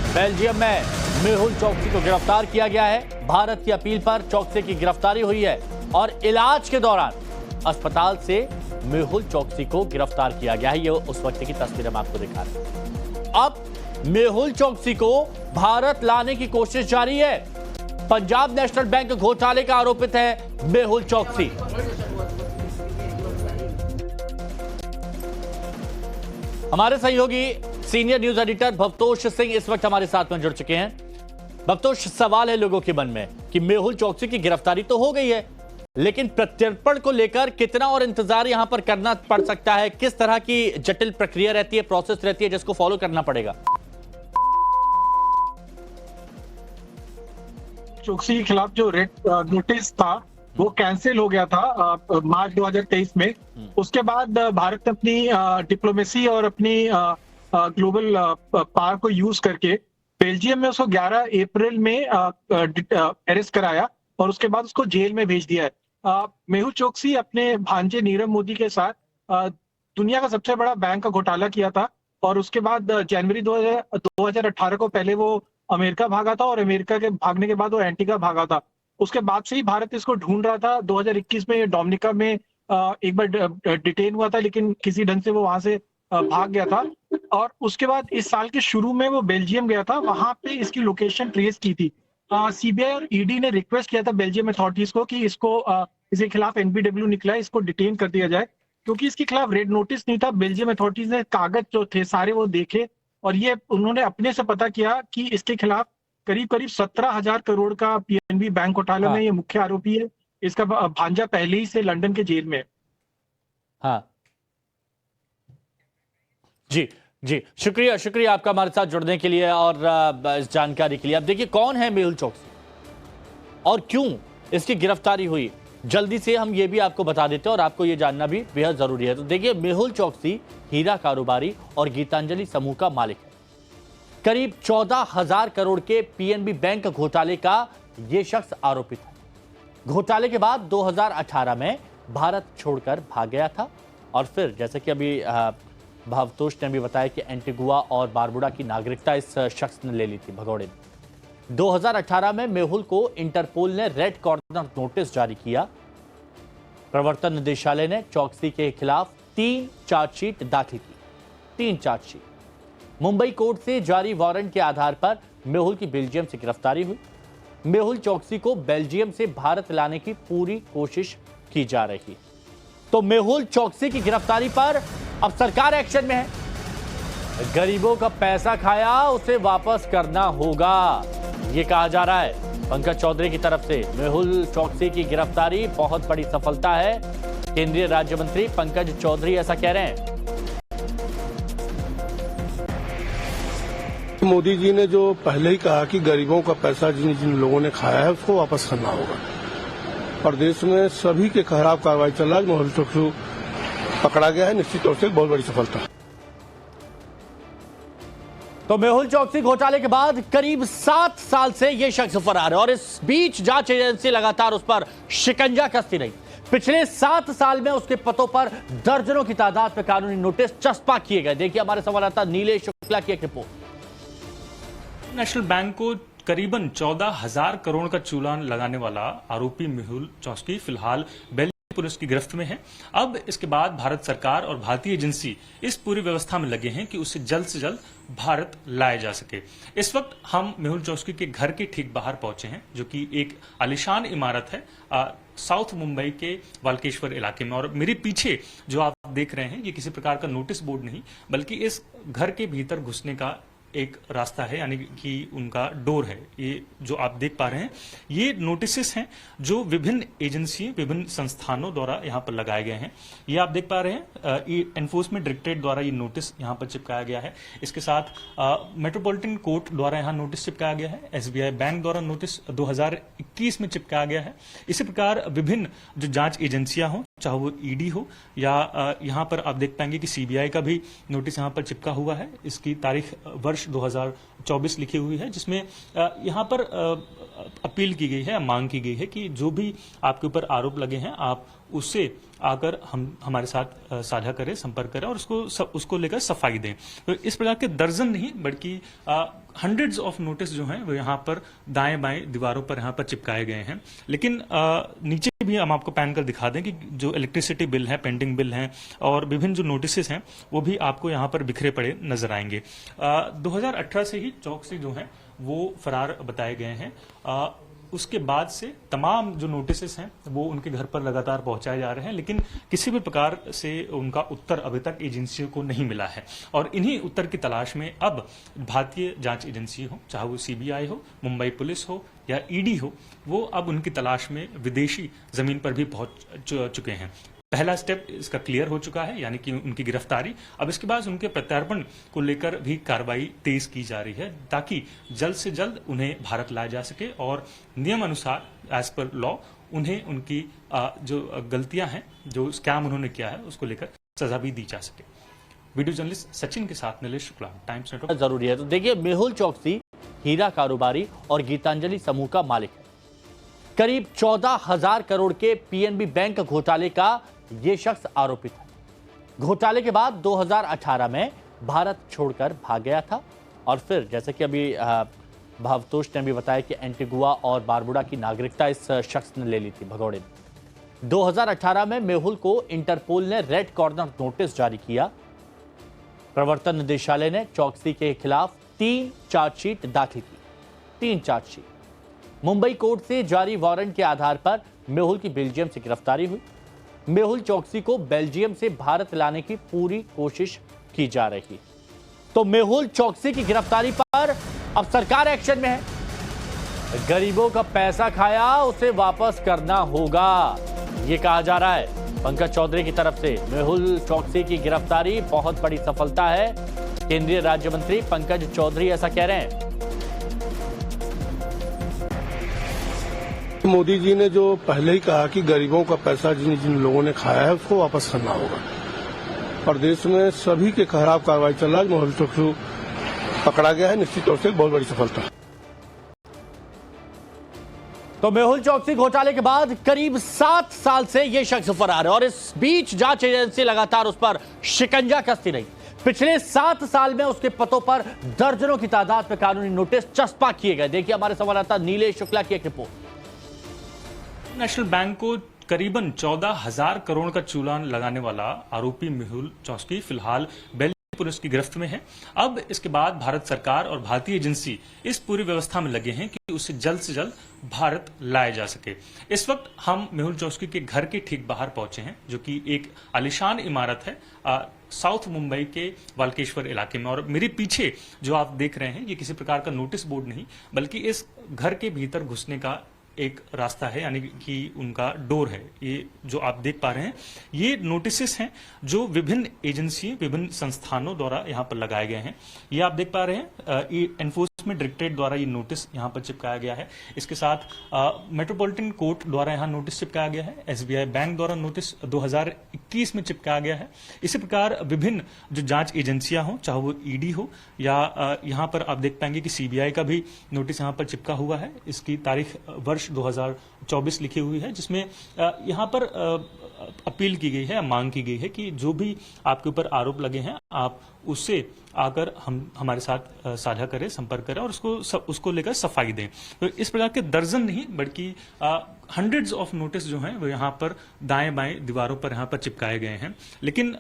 Belgium में मेहुल चोकसी को गिरफ्तार किया गया है। भारत की अपील पर चोकसी की गिरफ्तारी हुई है और इलाज के दौरान अस्पताल से मेहुल चोकसी को गिरफ्तार किया गया है। ये उस वक्त की तस्वीर हम आपको दिखा रहे हैं। अब मेहुल चोकसी को भारत लाने की कोशिश जारी है। पंजाब नेशनल बैंक घोटाले का आरोपित है मेहुल चोकसी। हमारे सहयोगी senior news editor Bhavtosh Singh इस वक्त हमारे साथ में जुड़ चुके हैं। भवतोष, सवाल है लोगों के मन में कि मेहुल चोकसी की गिरफ्तारी तो हो गई है, लेकिन प्रत्यर्पण को लेकर कितना और इंतजार यहां पर करना पड़ सकता है? किस तरह की जटिल प्रक्रिया रहती है, प्रोसेस रहती है जिसको फॉलो करना पड़ेगा? चोकसी के खिलाफ जो रेड नोटिस था वो कैंसिल हो गया था मार्च 2023 में। उसके बाद भारत ने अपनी डिप्लोमेसी और अपनी ग्लोबल पावर को यूज करके बेल्जियम में उसको 11 अप्रैल में अरेस्ट कराया और उसके बाद उसको जेल में भेज दिया है। मेहुल चोकसी अपने भांजे नीरव मोदी के साथ दुनिया का सबसे बड़ा बैंक का घोटाला किया था और उसके बाद जनवरी 2018 को पहले वो अमेरिका भागा था और अमेरिका के भागने के बाद वो एंटीगा भागा था। उसके बाद से ही भारत इसको ढूंढ रहा था। 2021 में डोमिनिका में एक बार डिटेन हुआ था, लेकिन किसी ढंग से वो वहां से भाग गया था और उसके बाद इस साल के शुरू में वो बेल्जियम गया था। वहां पे इसकी लोकेशन ट्रेस की थी। सीबीआई और ईडी ने रिक्वेस्ट किया था बेल्जियम अथॉरिटीज को कि इसके खिलाफ एनबीडब्ल्यू निकला है, इसको डिटेन कर दिया जाए, क्योंकि इसके खिलाफ रेड नोटिस नहीं था। बेल्जियम अथॉरिटीज ने कागज जो थे सारे वो देखे और ये उन्होंने अपने से पता किया कि इसके खिलाफ करीब 17,000 करोड़ का पीएनबी बैंक घोटाले में ये मुख्य आरोपी है। इसका भांजा पहले ही से लंदन के जेल में है। हाँ जी जी, शुक्रिया आपका हमारे साथ जुड़ने के लिए और इस जानकारी के लिए। अब देखिए कौन है मेहुल चोकसी और क्यों इसकी गिरफ्तारी हुई, जल्दी से हम ये भी आपको बता देते हैं और आपको ये जानना भी बेहद जरूरी है। तो देखिए, मेहुल चोकसी हीरा कारोबारी और गीतांजलि समूह का मालिक है। करीब 14,000 करोड़ के पीएनबी बैंक घोटाले का यह शख्स आरोपित है। घोटाले के बाद 2018 में भारत छोड़कर भाग गया था और फिर जैसे कि अभी भवतोष ने भी बताया कि एंटीगुआ और बारबुडा की नागरिकता इस शख्स ने ले ली थी भगोड़े में। 2018 में मेहुल को इंटरपोल ने रेड कॉर्नर नोटिस जारी किया। प्रवर्तन निदेशालय ने चोकसी के खिलाफ 3 चार्जशीट दाखिल की। 3 चार्जशीट। मुंबई कोर्ट से जारी वारंट के आधार पर मेहुल की बेल्जियम से गिरफ्तारी हुई। मेहुल चोकसी को बेल्जियम से भारत लाने की पूरी कोशिश की जा रही है। तो मेहुल चोकसी की गिरफ्तारी पर अब सरकार एक्शन में है। गरीबों का पैसा खाया उसे वापस करना होगा, यह कहा जा रहा है पंकज चौधरी की तरफ से। मेहुल चोकसी की गिरफ्तारी बहुत बड़ी सफलता है। केंद्रीय राज्य मंत्री पंकज चौधरी ऐसा कह रहे हैं। मोदी जी ने जो पहले ही कहा कि गरीबों का पैसा जिन जिन लोगों ने खाया है उसको वापस करना होगा और देश में सभी के खिलाफ कार्रवाई चल रहा है। मेहुल चोकसी पकड़ा गया है, निश्चित तौर से बहुत बड़ी सफलता है। तो मेहुल चोकसी घोटाले के बाद करीब 7 साल से यह शख्स फरार है और इस बीच जांच एजेंसी लगातार उस पर शिकंजा कसती रही। पिछले 7 साल में उसके पतों पर दर्जनों की तादाद में कानूनी नोटिस चस्पा किए गए। देखिए हमारे संवाददाता नीलेश शुक्ला की एक रिपोर्ट। नेशनल बैंक को करीबन 14,000 करोड़ का चालान लगाने वाला आरोपी मेहुल चोकसी फिलहाल बेल्जियम पुलिस की गिरफ्त में है। अब इसके बाद भारत सरकार और भारतीय एजेंसी इस पूरी व्यवस्था में लगे हैं कि उसे जल्द से जल्द भारत लाया जा सके। इस वक्त हम मेहुल चोकसी के घर के ठीक बाहर पहुंचे हैं, जो कि एक आलीशान इमारत है साउथ मुंबई के वाल्केश्वर इलाके में। और मेरे पीछे जो आप देख रहे हैं ये किसी प्रकार का नोटिस बोर्ड नहीं, बल्कि इस घर के भीतर घुसने का एक रास्ता है, यानी कि उनका डोर है। ये जो आप देख पा रहे हैं ये नोटिसेस हैं जो विभिन्न एजेंसी, विभिन्न संस्थानों द्वारा यहाँ पर लगाए गए हैं। ये आप देख पा रहे हैं एनफोर्समेंट डायरेक्टरेट द्वारा ये नोटिस यहाँ पर चिपकाया गया है। इसके साथ मेट्रोपॉलिटन कोर्ट द्वारा यहाँ नोटिस चिपकाया गया है। एसबीआई बैंक द्वारा नोटिस 2021 में चिपकाया गया है। इसी प्रकार विभिन्न जो जांच एजेंसियां हों, चाहे वो ईडी हो या यहाँ पर आप देख पाएंगे कि सीबीआई का भी नोटिस यहाँ पर चिपका हुआ है। इसकी तारीख वर्ष 2024 लिखी हुई है, जिसमें यहाँ पर अपील की गई है, मांग की गई है कि जो भी आपके ऊपर आरोप लगे हैं आप उससे आकर हमारे साथ साझा करें, संपर्क करें और उसको लेकर सफाई दें। तो इस प्रकार के दर्जन नहीं बल्कि हंड्रेड्स ऑफ नोटिस जो हैं वो यहाँ पर दाएं बाएं दीवारों पर यहाँ पर चिपकाए गए हैं। लेकिन नीचे भी हम आपको पैन कर दिखा दें कि जो इलेक्ट्रिसिटी बिल है, पेंडिंग बिल हैं और विभिन्न जो नोटिस हैं वो भी आपको यहाँ पर बिखरे पड़े नजर आएंगे। 2018 से ही चौकसी जो है वो फरार बताए गए हैं। उसके बाद से तमाम जो नोटिस हैं वो उनके घर पर लगातार पहुंचाए जा रहे हैं, लेकिन किसी भी प्रकार से उनका उत्तर अभी तक एजेंसियों को नहीं मिला है। और इन्हीं उत्तर की तलाश में अब भारतीय जांच एजेंसी हो, चाहे वो सीबीआई हो, मुंबई पुलिस हो या ईडी हो, वो अब उनकी तलाश में विदेशी जमीन पर भी पहुंच चुके हैं। पहला स्टेप इसका क्लियर हो चुका है, यानी कि उनकी गिरफ्तारी। अब इसके बाद उनके प्रत्यार्पण को लेकर भी कार्रवाई तेज की जा रही है ताकि जल्द से जल्द उन्हें भारत लाया जा सके और नियम अनुसार एज पर लॉ उन्हें उनकी जो गलतियां हैं, जो स्कैम उन्होंने किया है, उसको लेकर सजा भी दी जा सके। वीडियो जर्नलिस्ट सचिन के साथ नीलेश शुक्ला, टाइम्स नेटवर्क। जरूरी है। तो देखिए, मेहुल चौकसी हीरा कारोबारी और गीतांजलि समूह का मालिक है। करीब 14,000 करोड़ के पीएनबी बैंक घोटाले का ये शख्स आरोपित है। घोटाले के बाद 2018 में भारत छोड़कर भाग गया था और फिर जैसे कि अभी भावतोष ने भी बताया कि एंटीगुआ और बारबुडा की नागरिकता इस शख्स ने ले ली थी भगौड़े में। 2018 में मेहुल को इंटरपोल ने रेड कॉर्नर नोटिस जारी किया। प्रवर्तन निदेशालय ने चौकसी के खिलाफ 3 चार्जशीट दाखिल की। 3 चार्जशीट। मुंबई कोर्ट से जारी वारंट के आधार पर मेहुल की बेल्जियम से गिरफ्तारी हुई। मेहुल चौकसी को बेल्जियम से भारत लाने की पूरी कोशिश की जा रही है। तो मेहुल चौकसी की गिरफ्तारी पर अब सरकार एक्शन में है। गरीबों का पैसा खाया, उसे वापस करना होगा, ये कहा जा रहा है पंकज चौधरी की तरफ से। मेहुल चौकसी की गिरफ्तारी बहुत बड़ी सफलता है। केंद्रीय राज्य मंत्री पंकज चौधरी ऐसा कह रहे हैं। मोदी जी ने जो पहले ही कहा कि गरीबों का पैसा जिन जिन लोगों ने खाया है उसको वापस करना होगा, और देश में सभी के खिलाफ कार्रवाई चल रहा है। मेहुल चौकसी पकड़ा गया है, निश्चित तौर से एक बहुत बड़ी सफलता है। तो मेहुल चौकसी घोटाले के बाद करीब 7 साल से यह शख्स फरार है और इस बीच जांच एजेंसी लगातार उस पर शिकंजा कसती रही। पिछले 7 साल में उसके पतों पर दर्जनों की तादाद में कानूनी नोटिस चस्पा किए गए। देखिए हमारे संवाददाता नीलेश शुक्ला की एक रिपोर्ट। नेशनल बैंक को करीबन 14,000 करोड़ का चालान लगाने वाला आरोपी मेहुल चौकसी फिलहाल बेल्जियम पुलिस की गिरफ्त में है। अब इसके बाद भारत सरकार और भारतीय एजेंसी इस पूरी व्यवस्था में लगे हैं कि उसे जल्द से जल्द भारत लाया जा सके। इस वक्त हम मेहुल चौकसी के घर के ठीक बाहर पहुंचे हैं, जो कि एक आलिशान इमारत है साउथ मुंबई के वाल्केश्वर इलाके में। और मेरे पीछे जो आप देख रहे हैं, ये किसी प्रकार का नोटिस बोर्ड नहीं, बल्कि इस घर के भीतर घुसने का एक रास्ता है, यानी कि उनका डोर है। ये जो आप देख पा रहे हैं, ये नोटिसेस हैं जो विभिन्न एजेंसी, विभिन्न संस्थानों द्वारा यहाँ पर लगाए गए हैं। ये आप देख पा रहे हैं, एनफोर्समेंट डायरेक्टरेट द्वारा ये नोटिस यहाँ पर चिपकाया गया है। इसके साथ मेट्रोपॉलिटन कोर्ट द्वारा यहाँ नोटिस चिपकाया गया है। एसबीआई बैंक द्वारा नोटिस 2021 में चिपकाया गया है। इसी प्रकार विभिन्न जो जांच एजेंसियां हों, चाहे वो ईडी हो या यहाँ पर आप देख पाएंगे कि सीबीआई का भी नोटिस यहाँ पर चिपका हुआ है। इसकी तारीख वर्ष 2024 लिखी हुई है, जिसमें यहाँ पर अपील की गई है, मांग की गई है कि जो भी आपके ऊपर आरोप लगे हैं, आप उससे आकर हमारे साथ साझा करें, संपर्क करें और उसको लेकर सफाई दें। तो इस प्रकार के दर्जन नहीं बल्कि हंड्रेड्स ऑफ नोटिस जो हैं वो यहाँ पर दाएं बाएं दीवारों पर यहाँ पर चिपकाए गए हैं। लेकिन